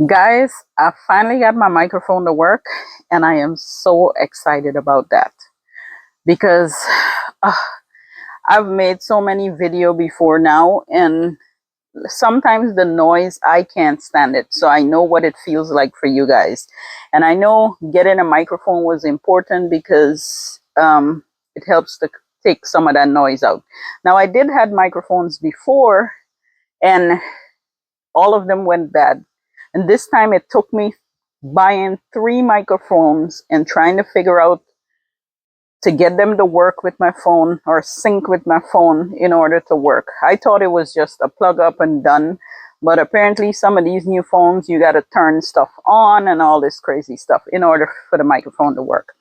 Guys, I finally got my microphone to work, and I am so excited about that because uh, I've made so many video before now, and sometimes the noise, I can't stand it. So I know what it feels like for you guys. And I know getting a microphone was important because it helps to take some of that noise out. Now, I did had microphones before, and all of them went bad. And this time it took me buying three microphones and trying to figure out to get them to work with my phone or sync with my phone in order to work. I thought it was just a plug up and done, but apparently some of these new phones, you got to turn stuff on and all this crazy stuff in order for the microphone to work.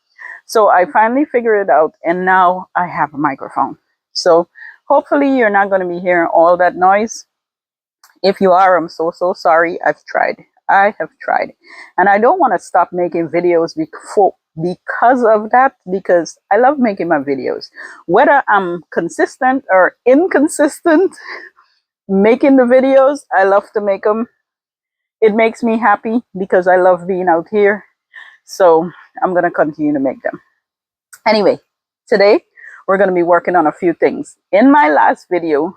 So I finally figured it out, and now I have a microphone. So hopefully you're not going to be hearing all that noise. If you are, I'm so sorry. I've tried. I have tried. And I don't want to stop making videos because of that, because I love making my videos. Whether I'm consistent or inconsistent making the videos, I love to make them. It makes me happy because I love being out here. So I'm going to continue to make them. Anyway, today we're going to be working on a few things. In my last video,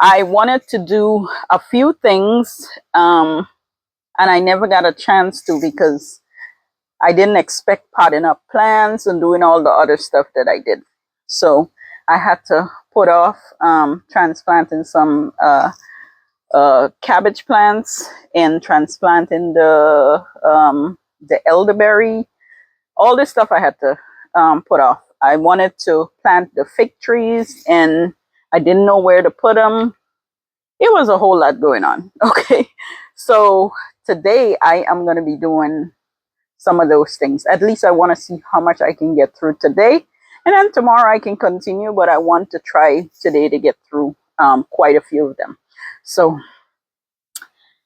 I wanted to do a few things, and I never got a chance to because I didn't expect potting up plants and doing all the other stuff that I did. So I had to put off transplanting some cabbage plants and transplanting the elderberry. All this stuff I had to put off. I wanted to plant the fig trees, and I didn't know where to put them. It was a whole lot going on. Okay. So today I am going to be doing some of those things. At least I want to see how much I can get through today. And then tomorrow I can continue, but I want to try today to get through quite a few of them. So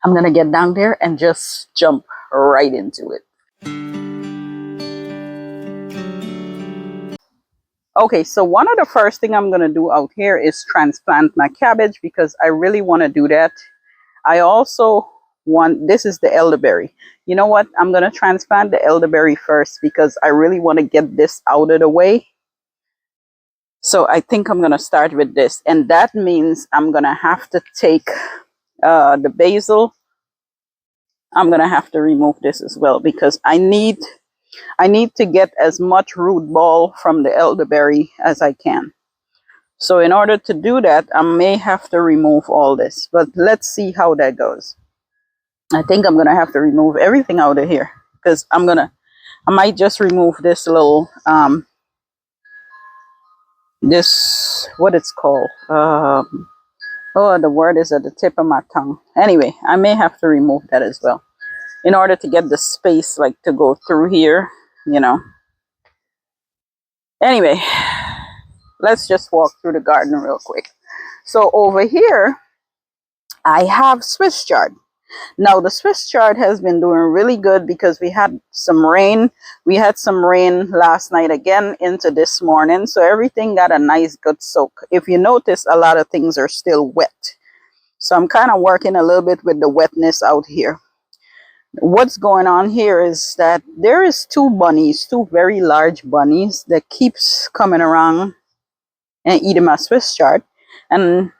I'm going to get down there and just jump right into it. Okay, so one of the first thing I'm going to do out here is transplant my cabbage because I really want to do that. I also want, this is the elderberry. You know what? I'm going to transplant the elderberry first because I really want to get this out of the way. So I think I'm going to start with this. And that means I'm going to have to take the basil. I'm going to have to remove this as well because I need to get as much root ball from the elderberry as I can. So in order to do that, I may have to remove all this, but let's see how that goes. I think I'm going to have to remove everything out of here because I might just remove this little, this, what it's called. Oh, the word is at the tip of my tongue. Anyway, I may have to remove that as well in order to get the space like to go through here, you know. Anyway, let's just walk through the garden real quick. So over here, I have Swiss chard. Now the Swiss chard has been doing really good because we had some rain. We had some rain last night again into this morning. So everything got a nice good soak. If you notice, a lot of things are still wet. So I'm kind of working a little bit with the wetness out here. What's going on here is that there is two very large bunnies that keeps coming around and eating my Swiss chard. And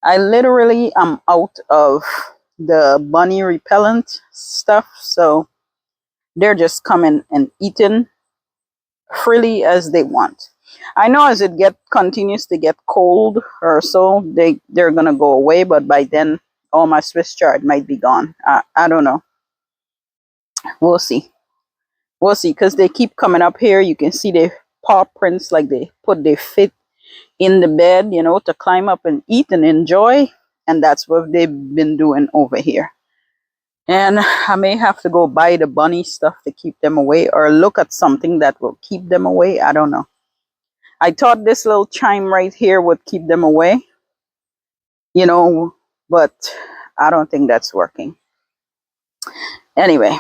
I literally am out of the bunny repellent stuff, so they're just coming and eating freely as they want. I know as it continues to get cold or so, they're gonna go away, but by then all my Swiss chard might be gone. I don't know. We'll see. We'll see, because they keep coming up here. You can see their paw prints, like they put their feet in the bed, you know, to climb up and eat and enjoy. And that's what they've been doing over here. And I may have to go buy the bunny stuff to keep them away, or look at something that will keep them away. I don't know. I thought this little chime right here would keep them away, you know, but I don't think that's working. Anyway,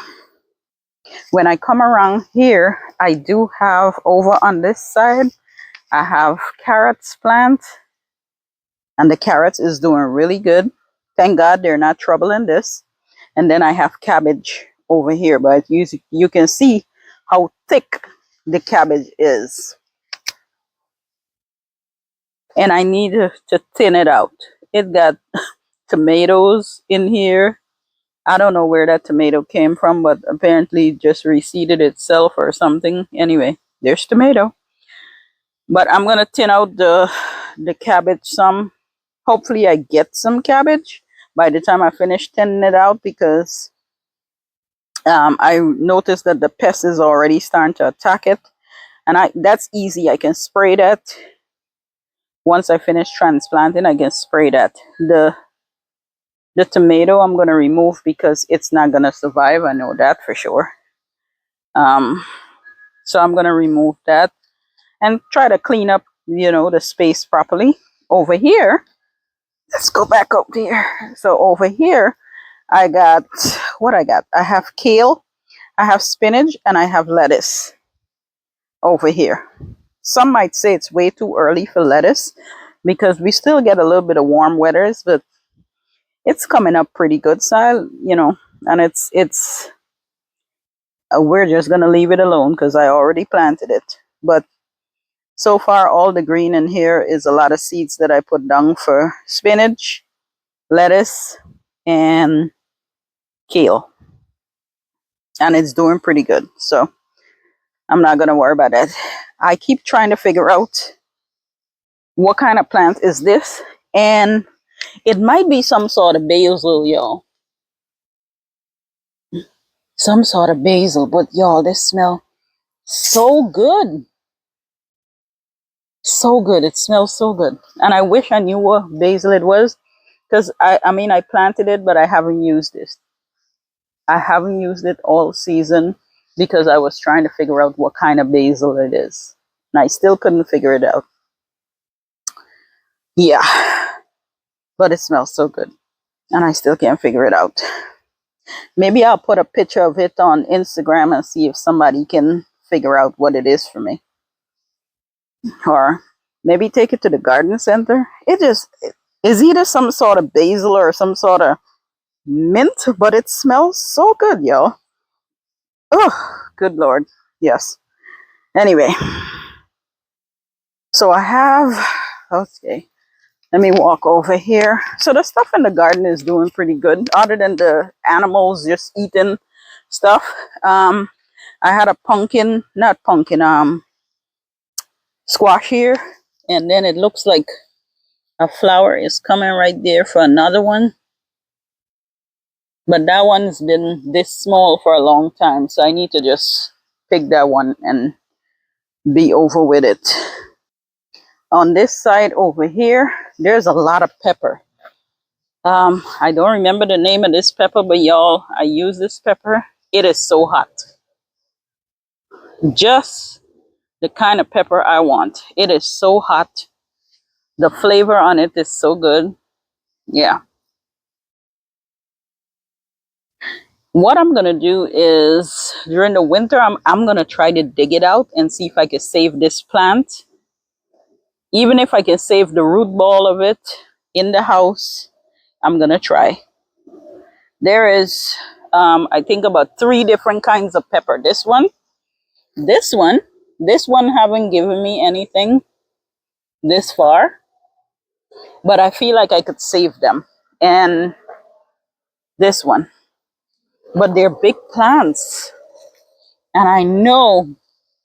when I come around here, I do have over on this side, I have carrots plant, and the carrots is doing really good. Thank God they're not troubling this. And then I have cabbage over here, but you can see how thick the cabbage is. And I need to thin it out. It got tomatoes in here. I don't know where that tomato came from, but apparently just reseeded itself or something. Anyway, there's tomato. But I'm gonna thin out the cabbage some. Hopefully I get some cabbage by the time I finish thinning it out, because I noticed that the pest is already starting to attack it. And that's easy. I can spray that. Once I finish transplanting, I can spray that. The tomato I'm going to remove because it's not going to survive. I know that for sure. So I'm going to remove that and try to clean up, the space properly. Over here, let's go back up here. So over here, I got, what I got? I have kale, I have spinach, and I have lettuce over here. Some might say it's way too early for lettuce because we still get a little bit of warm weathers, but it's coming up pretty good. So, and it's we're just going to leave it alone because I already planted it. But so far, all the green in here is a lot of seeds that I put down for spinach, lettuce, and kale. And it's doing pretty good. So I'm not going to worry about that. I keep trying to figure out what kind of plant is this. And it might be some sort of basil, y'all. Some sort of basil. But y'all, this smell so good. So good. It smells so good. And I wish I knew what basil it was. Because I mean, I planted it, but I haven't used it. I haven't used it all season because I was trying to figure out what kind of basil it is. And I still couldn't figure it out. Yeah. But it smells so good. And I still can't figure it out. Maybe I'll put a picture of it on Instagram and see if somebody can figure out what it is for me. Or maybe take it to the garden center. It is either some sort of basil or some sort of mint, but it smells so good, y'all. Oh, good Lord. Yes. Anyway. So I have, okay, let me walk over here. So the stuff in the garden is doing pretty good, other than the animals just eating stuff. I had a squash here, and then it looks like a flower is coming right there for another one. But that one's been this small for a long time, so I need to just pick that one and be over with it. On this side over here, there's a lot of pepper. I don't remember the name of this pepper, but y'all, I use this pepper. It is so hot. Just the kind of pepper I want. It is so hot. The flavor on it is so good. Yeah. What I'm going to do is during the winter, I'm going to try to dig it out and see if I can save this plant. Even if I can save the root ball of it in the house, I'm going to try. There is, I think about 3 different kinds of pepper. This one haven't given me anything this far, but I feel like I could save them. And this one, but they're big plants. And I know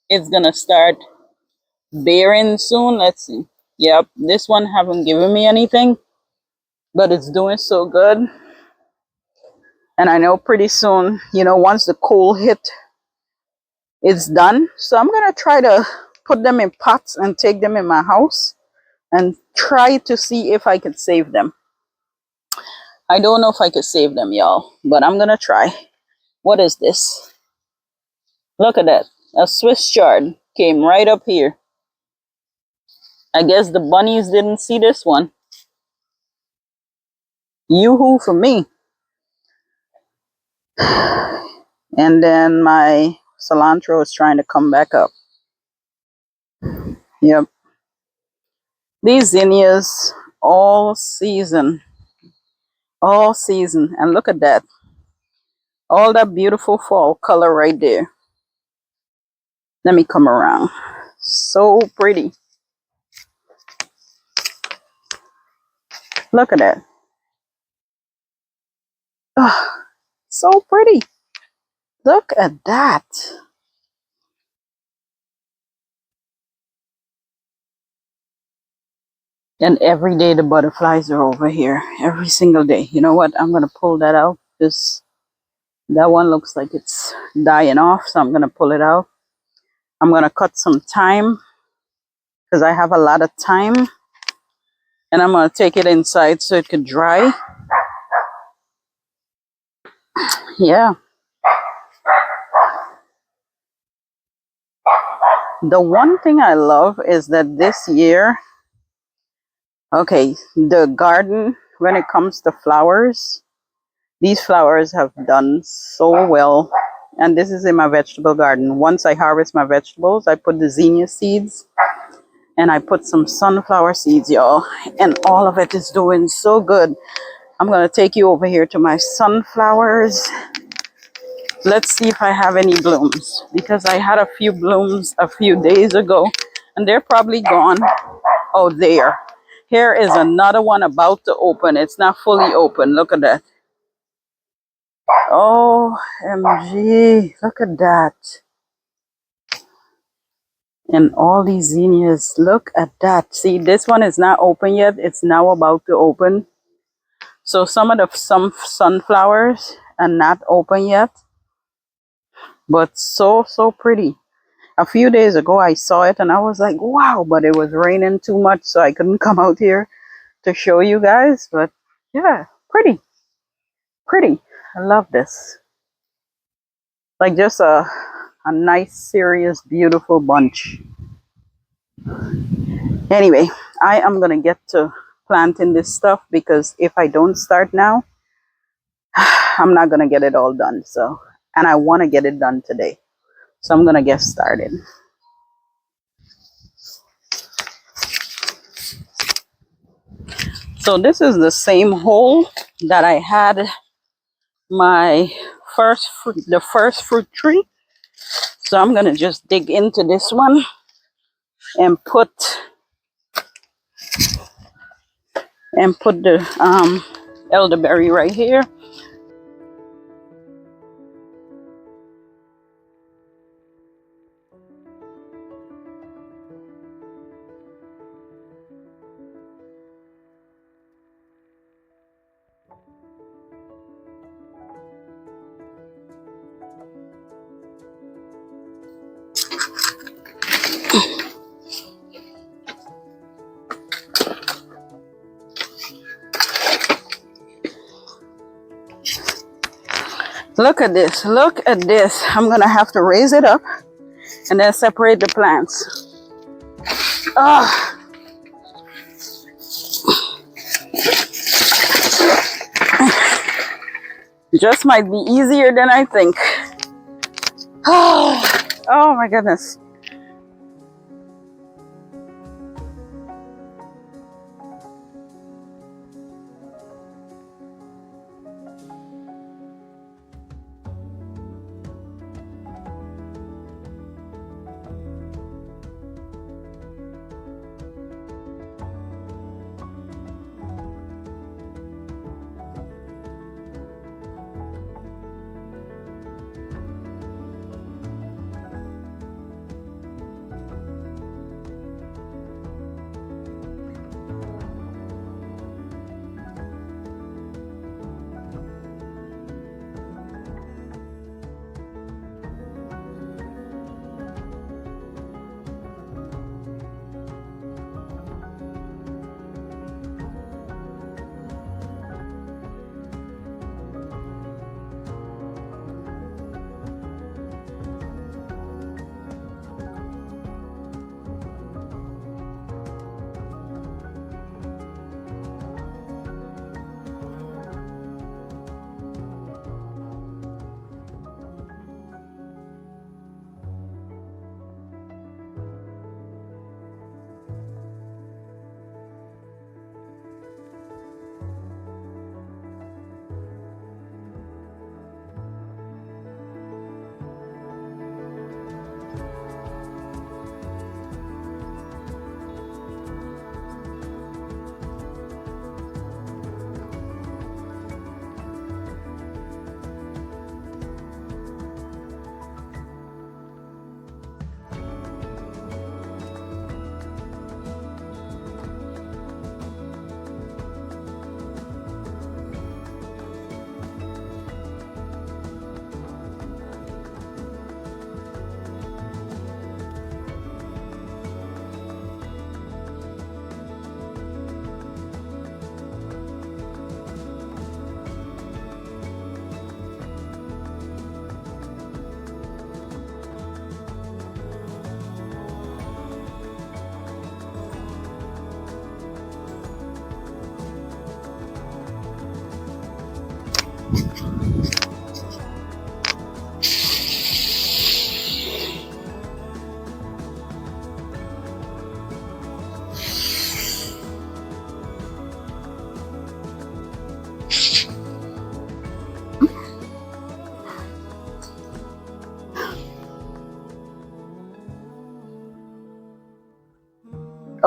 it's going to start bearing soon. Let's see. Yep, this one haven't given me anything, but it's doing so good. And I know pretty soon, once the cold hit, it's done. So I'm going to try to put them in pots and take them in my house and try to see if I can save them. I don't know if I could save them, y'all, but I'm going to try. What is this? Look at that. A Swiss chard came right up here. I guess the bunnies didn't see this one. Yoo-hoo for me. And then my cilantro is trying to come back up. Yep. These zinnias all season. All season. And look at that. All that beautiful fall color right there. Let me come around. So pretty. Look at that. Oh, so pretty. Look at that. And every day the butterflies are over here. Every single day. You know what? I'm going to pull that out. That one looks like it's dying off. So I'm going to pull it out. I'm going to cut some thyme because I have a lot of thyme. And I'm going to take it inside so it could dry. Yeah. The one thing I love is that this year, okay, the garden, when it comes to flowers, these flowers have done so well. And this is in my vegetable garden. Once I harvest my vegetables, I put the zinnia seeds and I put some sunflower seeds, y'all. And all of it is doing so good. I'm going to take you over here to my sunflowers. Let's see if I have any blooms, because I had a few blooms a few days ago and they're probably gone. Oh, there. Here is another one about to open. It's not fully open. Look at that. OMG. Look at that. And all these zinnias. Look at that. See, this one is not open yet. It's now about to open. So some of some sunflowers are not open yet. But so pretty. A few days ago, I saw it and I was like, wow, but it was raining too much, so I couldn't come out here to show you guys. But yeah, pretty. I love this. Like just a nice, serious, beautiful bunch. Anyway, I am going to get to planting this stuff because if I don't start now, I'm not going to get it all done. So, and I want to get it done today. So I'm going to get started. So this is the same hole that I had my the first fruit tree. So I'm going to just dig into this one and put the elderberry right here. Look at this. Look at this. I'm going to have to raise it up and then separate the plants. Oh, just might be easier than I think. Oh my goodness.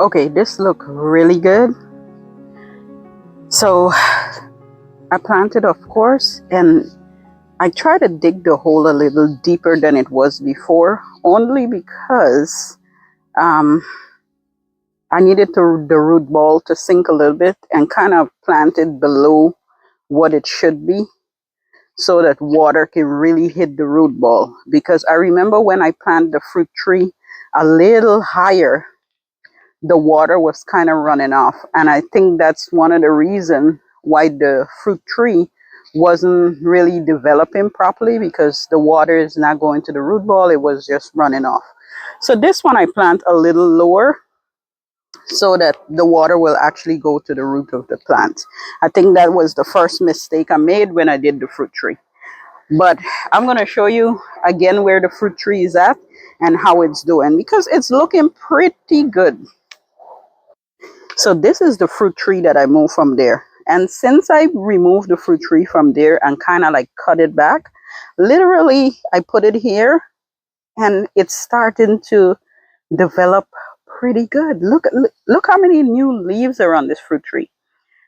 Okay, this look really good. So I planted, of course, and I try to dig the hole a little deeper than it was before, only because I needed the root ball to sink a little bit and kind of plant it below what it should be so that water can really hit the root ball. Because I remember when I planted the fruit tree a little higher, the water was kind of running off. And I think that's one of the reasons why the fruit tree wasn't really developing properly, because the water is not going to the root ball, it was just running off. So this one I plant a little lower so that the water will actually go to the root of the plant. I think that was the first mistake I made when I did the fruit tree. But I'm going to show you again where the fruit tree is at and how it's doing, because it's looking pretty good. So this is the fruit tree that I moved from there. And since I removed the fruit tree from there and kind of like cut it back, literally I put it here and it's starting to develop pretty good. Look how many new leaves are on this fruit tree.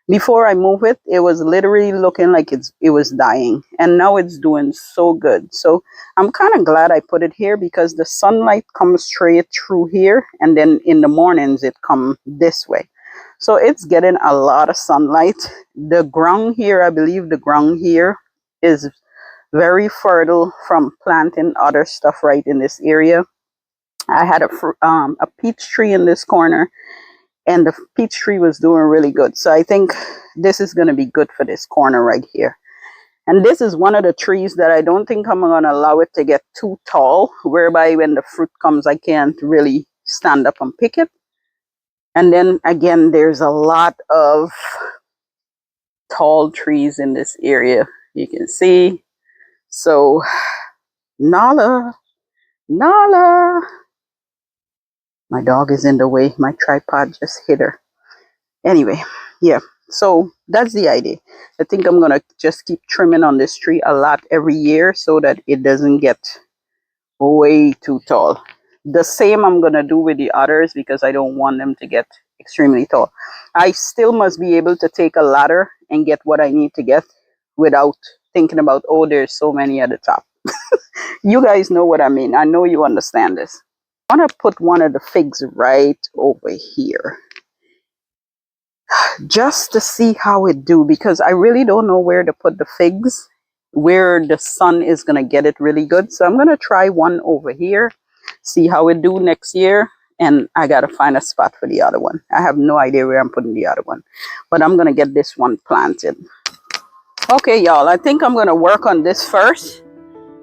Before I move it, it was literally looking like it was dying, and now it's doing so good. So I'm kind of glad I put it here, because the sunlight comes straight through here, and then in the mornings it comes this way. So it's getting a lot of sunlight. The ground here, I believe the ground here is very fertile from planting other stuff right in this area. I had a peach tree in this corner, and the peach tree was doing really good. So I think this is going to be good for this corner right here. And this is one of the trees that I don't think I'm going to allow it to get too tall, whereby when the fruit comes, I can't really stand up and pick it. And then again, there's a lot of tall trees in this area, you can see. So Nala, Nala. My dog is in the way. My tripod just hit her. Anyway, yeah, so that's the idea. I think I'm gonna just keep trimming on this tree a lot every year so that it doesn't get way too tall. The same I'm gonna do with the others, because I don't want them to get extremely tall. I still must be able to take a ladder and get what I need to get without thinking about, oh, there's so many at the top. You guys know what I mean. I know you understand this. I want to put one of the figs right over here, just to see how it do, because I really don't know where to put the figs, where the sun is going to get it really good. So I'm going to try one over here, see how it do next year. And I got to find a spot for the other one. I have no idea where I'm putting the other one, but I'm going to get this one planted. Okay, y'all, I think I'm going to work on this first,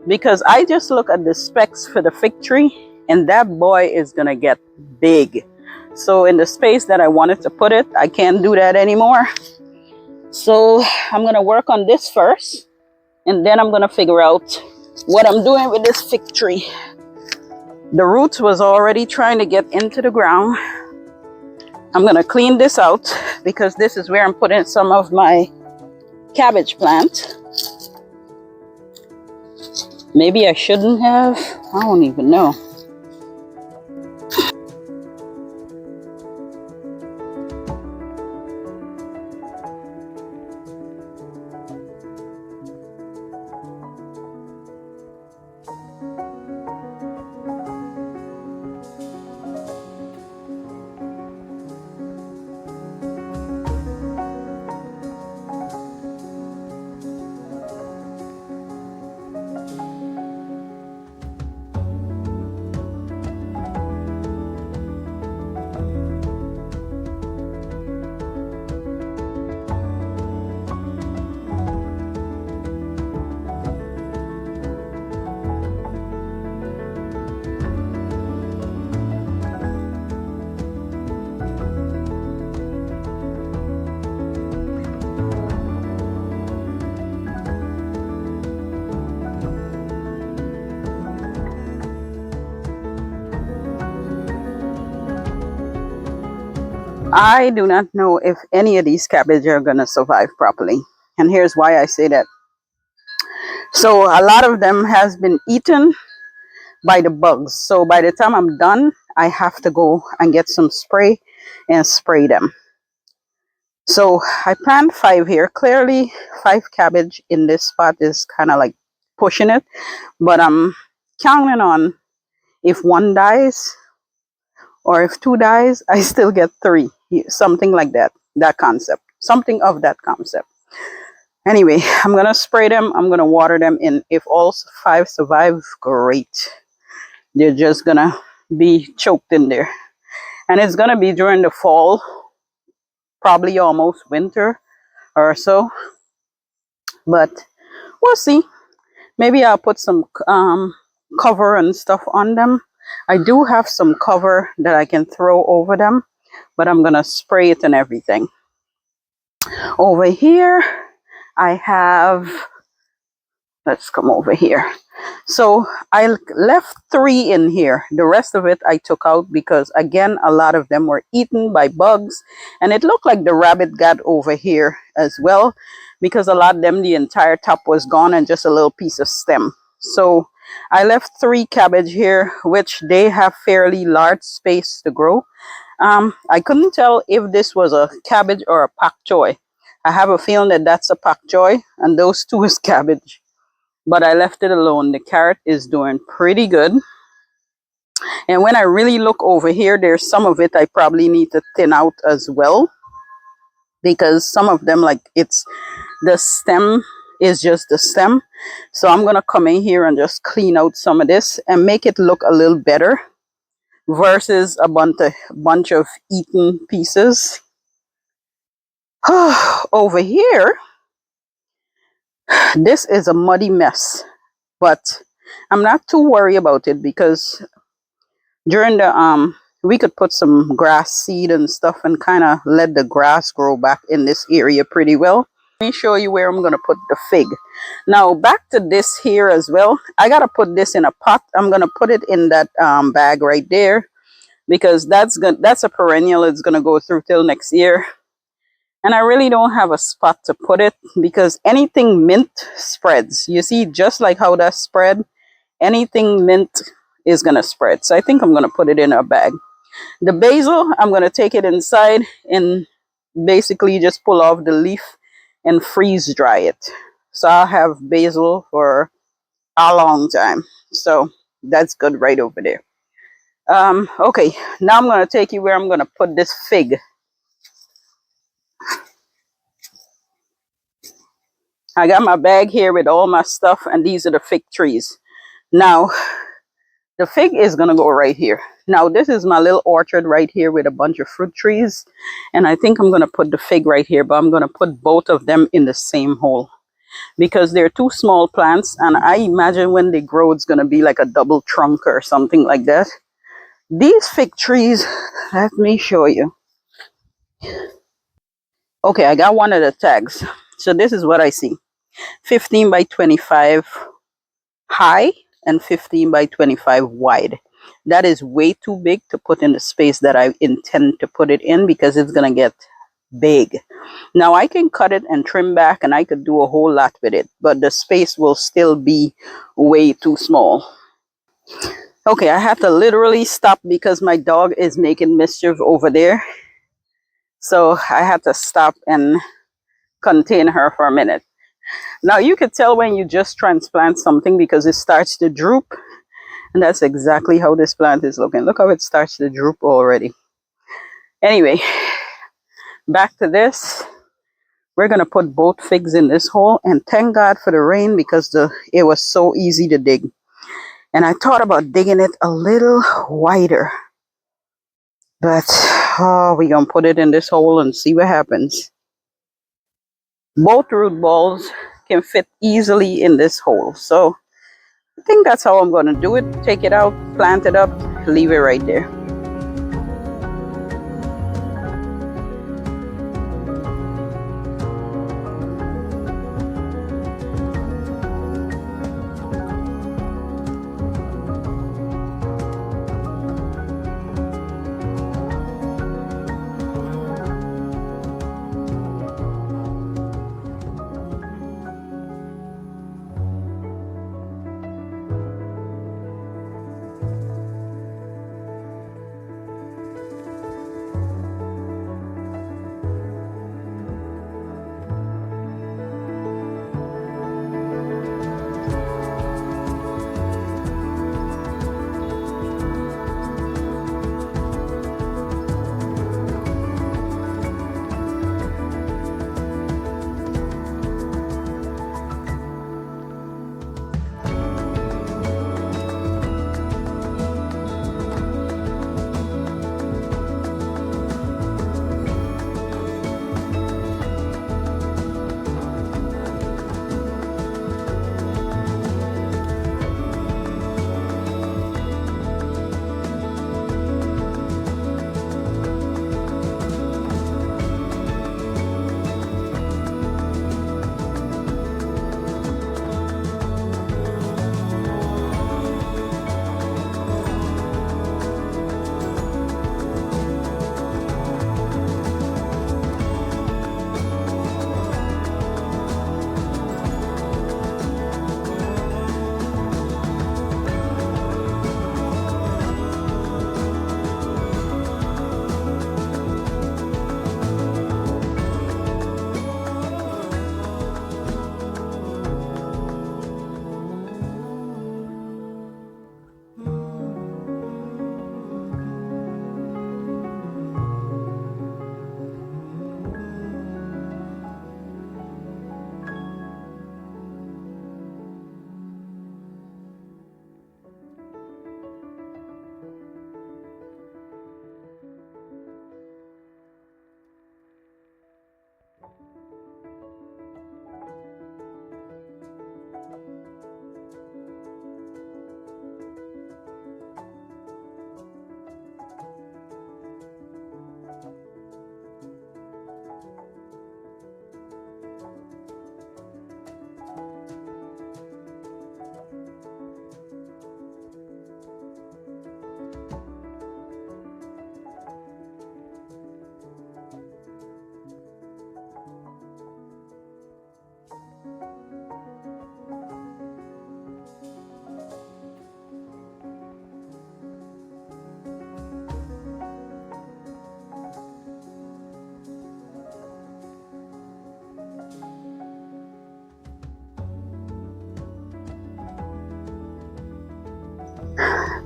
because I just look at the specs for the fig tree and that boy is going to get big. So in the space that I wanted to put it, I can't do that anymore. So I'm going to work on this first, and then I'm going to figure out what I'm doing with this fig tree. The roots was already trying to get into the ground. I'm going to clean this out, because this is where I'm putting some of my cabbage plant. Maybe I shouldn't have. I don't even know. I do not know if any of these cabbage are going to survive properly. And here's why I say that. So a lot of them has been eaten by the bugs. So by the time I'm done, I have to go and get some spray and spray them. So I planted 5 here. Clearly 5 cabbage in this spot is kind of like pushing it, but I'm counting on if 1 dies or if 2 dies, I still get 3, something like that. That concept, something of that concept. Anyway, I'm gonna spray them. I'm gonna water them in. If all 5 survive, great. They're just gonna be choked in there, and it's gonna be during the fall, probably almost winter or so, but we'll see. Maybe I'll put some cover and stuff on them. I do have some cover that I can throw over them, but I'm gonna spray it and everything. Over here I have, let's come over here. So I left 3 in here. The rest of it I took out because, again, a lot of them were eaten by bugs. And it looked like the rabbit got over here as well, because a lot of them, the entire top was gone and just a little piece of stem. So I left 3 cabbage here, which they have fairly large space to grow. I couldn't tell if this was a cabbage or a pak choy. I have a feeling that that's a pak choy and those 2 is cabbage. But I left it alone. The carrot is doing pretty good. And when I really look over here, there's some of it I probably need to thin out as well, because some of them, like, it's the stem is just the stem. So I'm gonna come in here and just clean out some of this and make it look a little better versus a bunch of eaten pieces. Over here, this is a muddy mess, but I'm not too worried about it, because during the we could put some grass seed and stuff and kind of let the grass grow back in this area pretty well. Let me show you where I'm going to put the fig. Now back to this here as well. I got to put this in a pot. I'm going to put it in that bag right there, because that's a perennial. It's going to go through till next year. And I really don't have a spot to put it, because anything mint spreads. You see, just like how that spread, anything mint is going to spread. So I think I'm going to put it in a bag. The basil, I'm going to take it inside and basically just pull off the leaf and freeze dry it. So I'll have basil for a long time. So that's good right over there. Okay, now I'm going to take you where I'm going to put this fig. I got my bag here with all my stuff, and these are the fig trees. Now, the fig is going to go right here. Now, this is my little orchard right here with a bunch of fruit trees. And I think I'm going to put the fig right here, but I'm going to put both of them in the same hole, because they're 2 small plants. And I imagine when they grow, it's going to be like a double trunk or something like that. These fig trees, let me show you. Okay, I got one of the tags. So this is what I see. 15 by 25 high and 15 by 25 wide. That is way too big to put in the space that I intend to put it in, because it's going to get big. Now I can cut it and trim back, and I could do a whole lot with it, but the space will still be way too small. Okay, I have to literally stop because my dog is making mischief over there. So I had to stop and contain her for a minute. Now you could tell when you just transplant something, because it starts to droop. And that's exactly how this plant is looking. Look how it starts to droop already. Anyway, back to this. We're going to put both figs in this hole. And thank God for the rain, because it was so easy to dig. And I thought about digging it a little wider. But we're going to put it in this hole and see what happens. Both root balls can fit easily in this hole. So I think that's how I'm going to do it. Take it out, plant it up, leave it right there.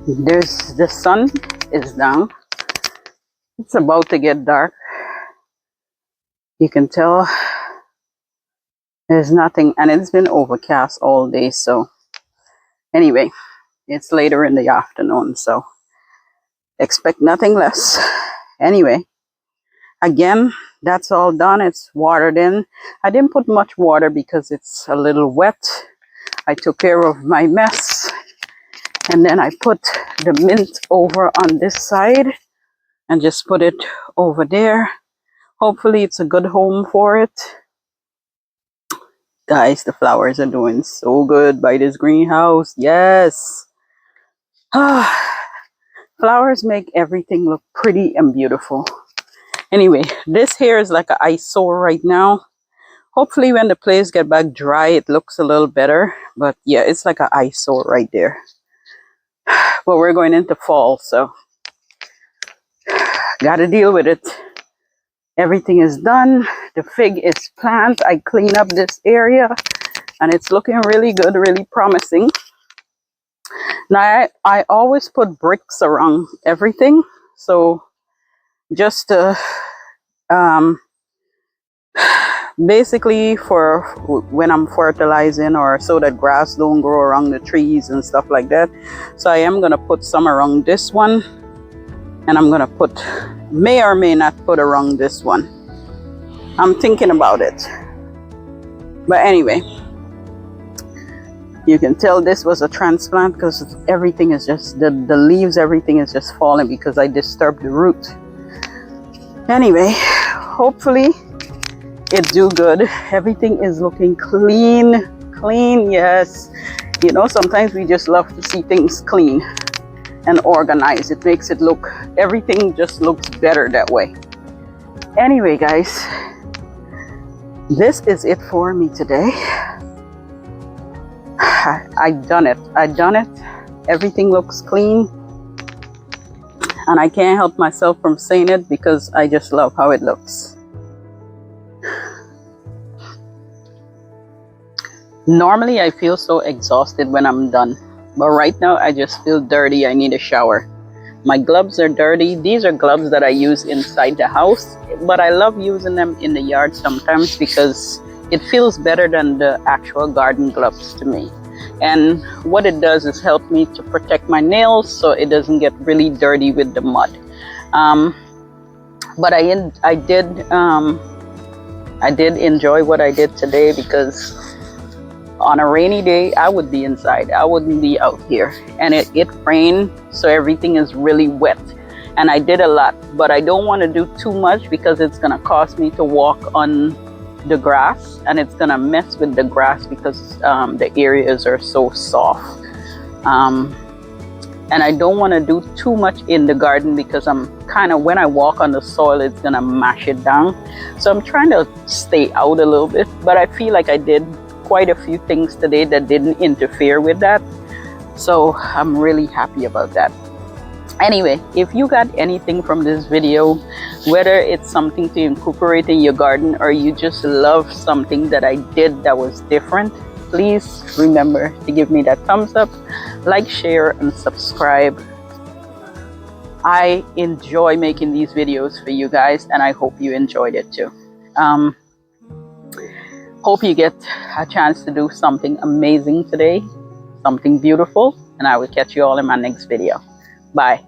There's the sun is down. It's about to get dark. You can tell there's nothing, and it's been overcast all day. So anyway, it's later in the afternoon, so expect nothing less. Anyway, again, that's all done. It's watered in. I didn't put much water because it's a little wet. I took care of my mess, and then I put the mint over on this side and just put it over there. Hopefully it's a good home for it. Guys, the flowers are doing so good by this greenhouse. Yes. Flowers make everything look pretty and beautiful. Anyway, this here is like an eyesore right now. Hopefully when the place get back dry, it looks a little better. But yeah, it's like an eyesore right there. But we're going into fall, so gotta deal with it. Everything is done. The fig is planted. I clean up this area and it's looking really good, really promising. Now I always put bricks around everything, so just basically for when I'm fertilizing, or so that grass don't grow around the trees and stuff like that. So I am gonna put some around this one, and I'm gonna put, may or may not put around this one. I'm thinking about it. But anyway, you can tell this was a transplant because everything is just, the leaves, everything is just falling because I disturbed the root. Anyway, hopefully it do good. Everything is looking clean, yes. You know, sometimes we just love to see things clean and organized. It makes it look, everything just looks better that way. Anyway, guys, this is it for me today. I done it. Everything looks clean, and I can't help myself from saying it because I just love how it looks. Normally I feel so exhausted when I'm done, but right now I just feel dirty. I need a shower. My gloves are dirty. These are gloves that I use inside the house, but I love using them in the yard sometimes because it feels better than the actual garden gloves to me. And what it does is help me to protect my nails so it doesn't get really dirty with the mud. But I did enjoy what I did today, because on a rainy day I would be inside. I wouldn't be out here, and it rained, so everything is really wet, and I did a lot. But I don't want to do too much because it's gonna cost me to walk on the grass, and it's gonna mess with the grass because the areas are so soft, and I don't want to do too much in the garden because I'm kind of, when I walk on the soil, it's gonna mash it down. So I'm trying to stay out a little bit, but I feel like I did quite a few things today that didn't interfere with that, so I'm really happy about that. Anyway, if you got anything from this video, whether it's something to incorporate in your garden or you just love something that I did that was different, please remember to give me that thumbs up, like, share, and subscribe. I enjoy making these videos for you guys, and I hope you enjoyed it too. Hope you get a chance to do something amazing today, something beautiful, and I will catch you all in my next video. Bye.